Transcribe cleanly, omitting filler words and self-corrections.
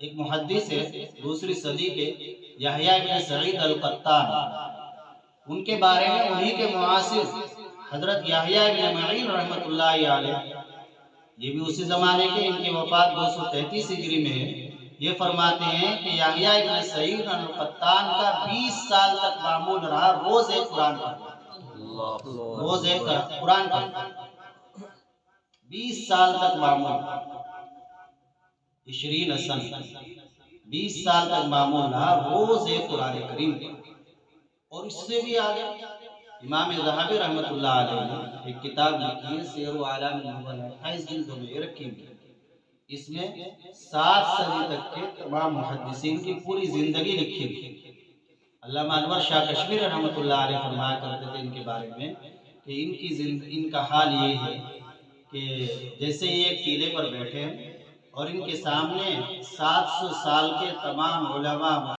ایک محدث ہے دوسری صدی کے، یحییٰ ابن سعید القطان، ان کے بارے میں انہی کے معاصر حضرت یحییٰ ابن معین رحمۃ اللہ علیہ، یہ بھی اسی زمانے کے، ان کی وفات 233 ہجری میں ہے، یہ فرماتے ہیں کہ یحییٰ ابن سعید القطان کا 20 سال تک معمول رہا روز ایک قرآن پڑھنا، روز ایک قرآن پڑھنا، 20 سال تک معمول، 20 سن، 20 سال تک معمول رہا روز ایک قرآن کریم پڑھنا۔ اور اس سے بھی آگے امام ذہبی رحمۃ اللہ علیہ نے ایک کتاب لکھی ہے سیر اعلام النبلاء، 28 جلدوں میں یہ رکھی ہوئی ہے، اس میں 7 صدی تک کے تمام محدثین کی پوری زندگی لکھی ہوئی۔ علامہ انور شاہ کشمیری رحمۃ اللہ علیہ فرمایا کرتے تھے ان کے بارے میں کہ ان کا حال یہ ہے کہ جیسے یہ ایک ٹیلے پر بیٹھے اور ان کے سامنے 700 سال کے تمام علماء